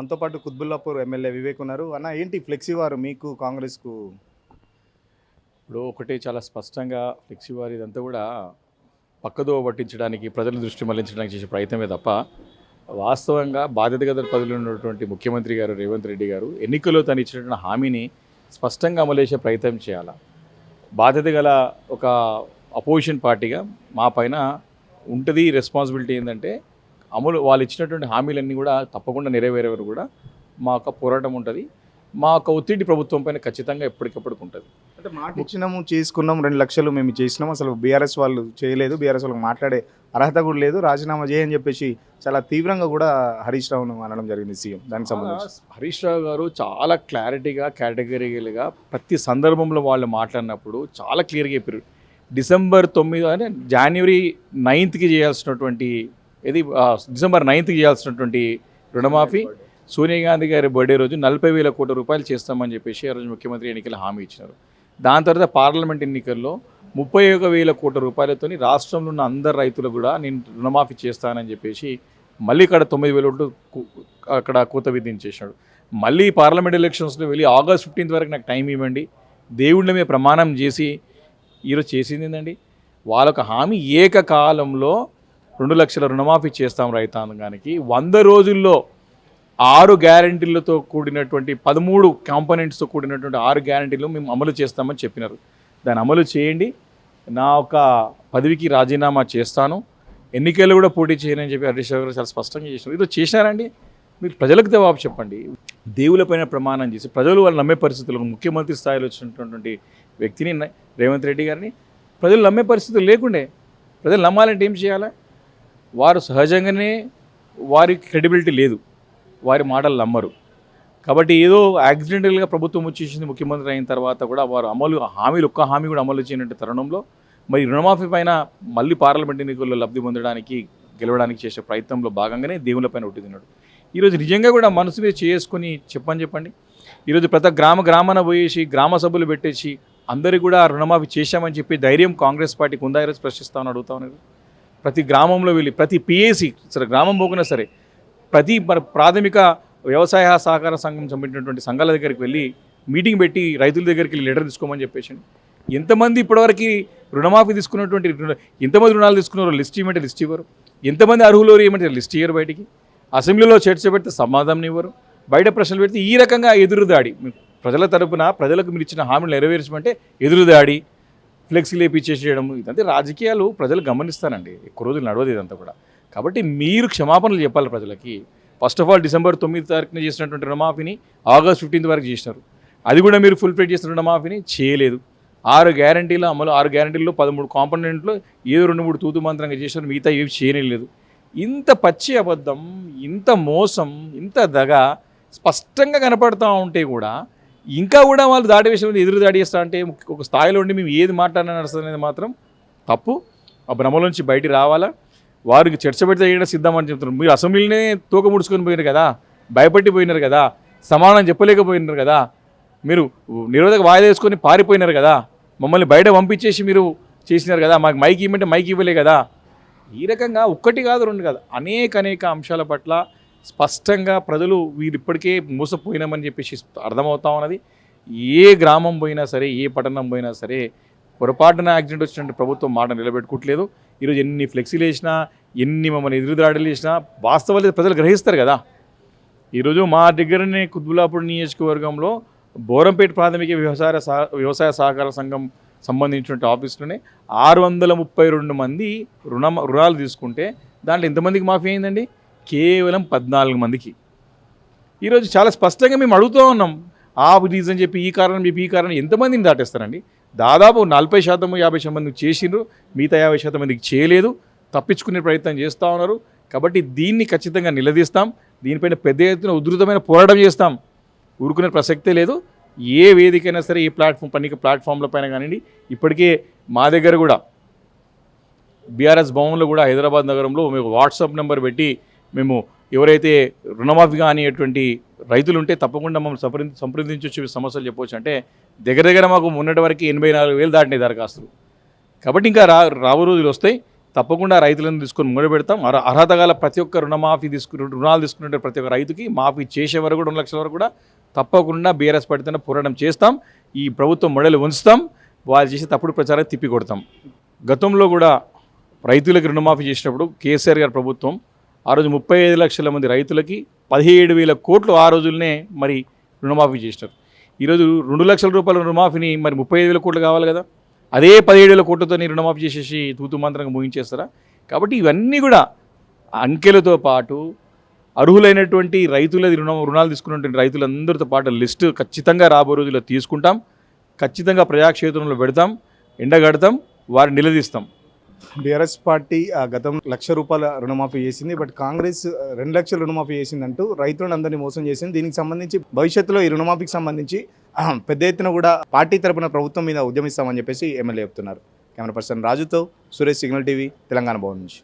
మనతో పాటు కుత్బుల్లాపూర్ ఎమ్మెల్యే వివేక్ ఉన్నారు. అన్న ఏంటి ఫ్లెక్సీ వారు మీకు కాంగ్రెస్కు? ఇప్పుడు ఒకటి చాలా స్పష్టంగా ఫ్లెక్సీ వారి ఇదంతా కూడా పక్కదోవ పట్టించడానికి ప్రజల దృష్టి మళ్లించడానికి చేసే ప్రయత్నమే తప్ప వాస్తవంగా బాధ్యత గల పదవిలో ఉన్నటువంటి ముఖ్యమంత్రి గారు రేవంత్ రెడ్డి గారు ఎన్నికల్లో తను ఇచ్చినటువంటి హామీని స్పష్టంగా అమలు చేసే ప్రయత్నం చేయాలి. బాధ్యత గల ఒక అపోజిషన్ పార్టీగా మా పైన ఉంటుంది రెస్పాన్సిబిలిటీ ఏంటంటే వాళ్ళు ఇచ్చినటువంటి హామీలన్నీ కూడా తప్పకుండా నెరవేరే వరకు కూడా మా యొక్క పోరాటం ఉంటుంది. మా యొక్క ఒత్తిడి ప్రభుత్వం పైన ఖచ్చితంగా ఎప్పటికప్పటికి ఉంటుంది. అంటే మాట ఇచ్చినాము, చేసుకున్నాం, 2 లక్షలు మేము చేసినాం, అసలు బీఆర్ఎస్ వాళ్ళు చేయలేదు, బీఆర్ఎస్ వాళ్ళకి మాట్లాడే అర్హత కూడా లేదు, రాజీనామా చేయని చెప్పేసి చాలా తీవ్రంగా కూడా హరీష్ రావును అనడం జరిగింది సీఎం. దానికి సంబంధించి హరీష్ రావు గారు చాలా క్లారిటీగా కేటగిరీలుగా ప్రతి సందర్భంలో వాళ్ళు మాట్లాడినప్పుడు చాలా క్లియర్గా చెప్పారు. డిసెంబర్ 9 అంటే జనవరి 9కి చేయాల్సినటువంటి డిసెంబర్ 9కి చేయాల్సినటువంటి రుణమాఫీ సోనియా గాంధీ గారి బర్త్డే రోజు 40,000 కోట్ల రూపాయలు చేస్తామని చెప్పేసి ఆ రోజు ముఖ్యమంత్రి ఎన్నికల హామీ ఇచ్చినారు. దాని తర్వాత పార్లమెంట్ ఎన్నికల్లో 31,000 కోట్ల రూపాయలతో రాష్ట్రంలో ఉన్న అందరు రైతులు కూడా నేను రుణమాఫీ చేస్తానని చెప్పేసి మళ్ళీ ఇక్కడ 9,000 కోట్లు అక్కడ కూత విధించేసినాడు. మళ్ళీ పార్లమెంట్ ఎలక్షన్స్లో వెళ్ళి ఆగస్ట్ 15 వరకు నాకు టైం ఇవ్వండి, దేవుళ్ళ మీద ప్రమాణం చేసి ఈరోజు చేసింది ఏంటండి? వాళ్ళొక హామీ ఏకకాలంలో 2 లక్షల రుణమాఫీ చేస్తాం రైతాంగానికి. 100 రోజుల్లో 6 గ్యారంటీలతో కూడినటువంటి 13 కాంపోనెంట్స్తో కూడినటువంటి 6 గ్యారంటీలు మేము అమలు చేస్తామని చెప్పినారు. దాన్ని అమలు చేయండి, నా ఒక పదవికి రాజీనామా చేస్తాను, ఎన్నికల్లో కూడా పోటీ చేయనని చెప్పి హరీష్ రావు గారు చాలా స్పష్టంగా చేసినారు. ఈరోజు చేశారండి. మీరు ప్రజలకు జవాబు చెప్పండి. దేవులపైన ప్రమాణం చేసి ప్రజలు వాళ్ళు నమ్మే పరిస్థితులు, ముఖ్యమంత్రి స్థాయిలో వచ్చినటువంటి వ్యక్తిని రేవంత్ రెడ్డి గారిని ప్రజలు నమ్మే పరిస్థితులు లేకుండే. ప్రజలు నమ్మాలంటే ఏం చేయాలి? వారు సహజంగానే వారికి క్రెడిబిలిటీ లేదు, వారి మాటలు నమ్మరు. కాబట్టి ఏదో యాక్సిడెంటల్గా ప్రభుత్వం వచ్చేసింది ముఖ్యమంత్రి అయిన తర్వాత కూడా వారు ఒక్క హామీ కూడా అమలు చేయనట్టు తరుణంలో మరి రుణమాఫీ పైన మళ్ళీ పార్లమెంట్ ఎన్నికల్లో లబ్ధి పొందడానికి గెలవడానికి చేసే ప్రయత్నంలో భాగంగానే దేవుళ్ళ పైన ఒట్టిదిన్నాడు. ఈరోజు నిజంగా కూడా మనసు మీద చేసుకుని చెప్పండి. ఈరోజు ప్రతి గ్రామాన పోయేసి గ్రామ సభలు పెట్టేసి అందరికీ కూడా రుణమాఫీ చేశామని చెప్పి ధైర్యం కాంగ్రెస్ పార్టీకి ఉందా? ఈరోజు ప్రశ్నిస్తామని అడుగుతా ఉన్నారు. ప్రతి గ్రామంలో వెళ్ళి ప్రతి పిఏసి సరే గ్రామం పోకున్నా సరే ప్రతి ప్రాథమిక వ్యవసాయ సహకార సంఘం సంబంధించినటువంటి సంఘాల దగ్గరికి వెళ్ళి మీటింగ్ పెట్టి రైతుల దగ్గరికి వెళ్ళి లెటర్ తీసుకోమని చెప్పేసి ఎంతమంది ఇప్పటివరకు రుణమాఫీ తీసుకున్నటువంటి ఎంతమంది రుణాలు తీసుకున్నారో లిస్ట్ ఇవ్వమంటే లిస్ట్ ఇవ్వరు, ఎంతమంది అర్హులు ఏమంటే లిస్ట్ ఇవ్వరు, బయటికి అసెంబ్లీలో చర్చ పెడితే సమాధానం ఇవ్వరు, బయట ప్రశ్నలు పెడితే ఈ రకంగా ఎదురుదాడి. ప్రజల తరపున ప్రజలకు మీరు ఇచ్చిన హామీలు నెరవేర్చమంటే ఎదురుదాడి, ఫ్లెక్సీ లేపిచ్చేసేయడం, ఇదంతా రాజకీయాలు ప్రజలు గమనిస్తానండి. ఎక్కువ రోజులు నడవదు ఇదంతా కూడా. కాబట్టి మీరు క్షమాపణలు చెప్పాలి ప్రజలకి. ఫస్ట్ ఆఫ్ ఆల్ డిసెంబర్ 9 తారీఖున చేసినటువంటి రుణమాఫీని ఆగస్ట్ 15 వరకు చేసినారు. అది కూడా మీరు ఫుల్ ప్లేట్ చేసిన రుణమాఫీని చేయలేదు. 6 గ్యారంటీల అమలు, 6 గ్యారంటీల్లో 13 కాంపోనెంట్లో ఏదో 2-3 తూతు మంత్రంగా చేసినారు, మిగతా ఏవి చేయలేదు. ఇంత పచ్చి అబద్ధం, ఇంత మోసం, ఇంత దగ స్పష్టంగా కనపడుతూ ఉంటే కూడా ఇంకా కూడా వాళ్ళు దాడి విషయంలో ఎదురు దాడి చేస్తా అంటే ఒక స్థాయిలో ఉండి మేము ఏది మాట్లాడినా నడుస్తుంది మాత్రం తప్పు. ఆ భ్రమలోంచి బయటికి రావాలా? వారికి చర్చ పెడితే చేయడం సిద్ధమని చెప్తున్నారు. మీరు అసెంబ్లీనే తోక ముడుచుకొని పోయినారు కదా, భయపట్టి పోయినారు కదా, సమాధానం చెప్పలేకపోయినారు కదా, మీరు నిరోధక వాయిదా వేసుకొని పారిపోయినారు కదా, మమ్మల్ని బయట పంపించేసి మీరు చేసినారు కదా, మాకు మైక్ ఇవ్వమంటే మైక్ ఇవ్వలే కదా. ఈ రకంగా ఒక్కటి కాదు 2 కాదు అనేక అంశాల పట్ల స్పష్టంగా ప్రజలు వీరు ఇప్పటికే మోసపోయినామని చెప్పేసి అర్థమవుతా ఉన్నది. ఏ గ్రామం పోయినా సరే, ఏ పట్టణం పోయినా సరే పొరపాటున యాక్సిడెంట్ వచ్చినట్టు ప్రభుత్వం మాట నిలబెట్టుకోవట్లేదు. ఈరోజు ఎన్ని ఫ్లెక్సీలు వేసినా, ఎన్ని మమ్మల్ని ఎదురుదాడులు చేసినా వాస్తవాలు ప్రజలు గ్రహిస్తారు కదా. ఈరోజు మా దగ్గరనే కుత్బుల్లాపూర్ నియోజకవర్గంలో బోరంపేట ప్రాథమిక వ్యవసాయ సహకార సంఘం సంబంధించిన ఆఫీసులోనే 632 మంది రుణాలు తీసుకుంటే దాంట్లో ఎంతమందికి మాఫీ అయిందండి? కేవలం 14 మందికి. ఈరోజు చాలా స్పష్టంగా మేము అడుగుతూ ఉన్నాం. ఆ రీజన్ చెప్పి ఈ కారణం చెప్పి ఈ కారణం ఎంతమందిని దాటేస్తారండి? దాదాపు 40% 50% మందికి చేసిండ్రు, మిగతా 50% మందికి చేయలేదు, తప్పించుకునే ప్రయత్నం చేస్తూ ఉన్నారు. కాబట్టి దీన్ని ఖచ్చితంగా నిలదీస్తాం, దీనిపైన పెద్ద ఎత్తున ఉధృతమైన పోరాటం చేస్తాం. ఊరుకునే ప్రసక్తే లేదు. ఏ వేదికైనా సరే, ఏ ప్లాట్ఫామ్ల పైన కానివ్వండి. ఇప్పటికే మా దగ్గర కూడా బీఆర్ఎస్ భవన్లో కూడా హైదరాబాద్ నగరంలో మేము వాట్సాప్ నెంబర్ పెట్టి మేము ఎవరైతే రుణమాఫీ కానిటువంటి రైతులు ఉంటే తప్పకుండా మమ్మల్ని సంప్రదించవచ్చు, సమస్యలు చెప్పవచ్చు అంటే దగ్గర మాకు మొన్నటి వరకు 84,000 దాటినాయి దరఖాస్తులు. కాబట్టి ఇంకా రాబో రోజులు వస్తాయి. తప్పకుండా రైతులను తీసుకొని ముంగడ పెడతాం. అర్హత గల ప్రతి ఒక్క రుణమాఫీ రుణాలు తీసుకునే ప్రతి ఒక్క రైతుకి మాఫీ చేసే వరకు 2 లక్షల వరకు కూడా తప్పకుండా బీఆర్ఎస్ పార్టీతో పోరాటం చేస్తాం. ఈ ప్రభుత్వం మొడలు ఉంచుతాం. వాళ్ళు చేసే తప్పుడు ప్రచారం తిప్పి కొడతాం. గతంలో కూడా రైతులకు రుణమాఫీ చేసినప్పుడు కేసీఆర్ గారి ప్రభుత్వం ఆ రోజు 35 లక్షల మంది రైతులకి 17,000 కోట్లు ఆ రోజుల్నే మరి రుణమాఫీ చేసినారు. ఈరోజు 2 లక్షల రూపాయల రుణమాఫీని మరి 35,000 కోట్లు కావాలి కదా, అదే 17,000 కోట్లతో రుణమాఫీ చేసేసి తూతు మంత్రంగా ముగించేస్తారా? కాబట్టి ఇవన్నీ కూడా అంకెలతో పాటు అర్హులైనటువంటి రైతులది రుణాలు తీసుకున్నటువంటి రైతులందరితో పాటు లిస్టు ఖచ్చితంగా రాబో రోజుల్లో తీసుకుంటాం. ఖచ్చితంగా ప్రజాక్షేత్రంలో పెడతాం, ఎండగడతాం, వారిని నిలదీస్తాం. బీఆర్ఎస్ పార్టీ గతం ₹1,00,000 రుణమాఫీ చేసింది. బట్ కాంగ్రెస్ 2 లక్షల రుణమాఫీ చేసిందంటూ రైతులను అందరినీ మోసం చేసింది. దీనికి సంబంధించి భవిష్యత్తులో ఈ రుణమాఫీకి సంబంధించి పెద్ద ఎత్తున కూడా పార్టీ తరపున ప్రభుత్వం మీద ఉద్యమిస్తామని చెప్పేసి ఎమ్మెల్యే చెప్తున్నారు. కెమెరా పర్సన్ రాజుతో సురేష్, సిగ్నల్ టీవీ, తెలంగాణ భవన్ నుంచి.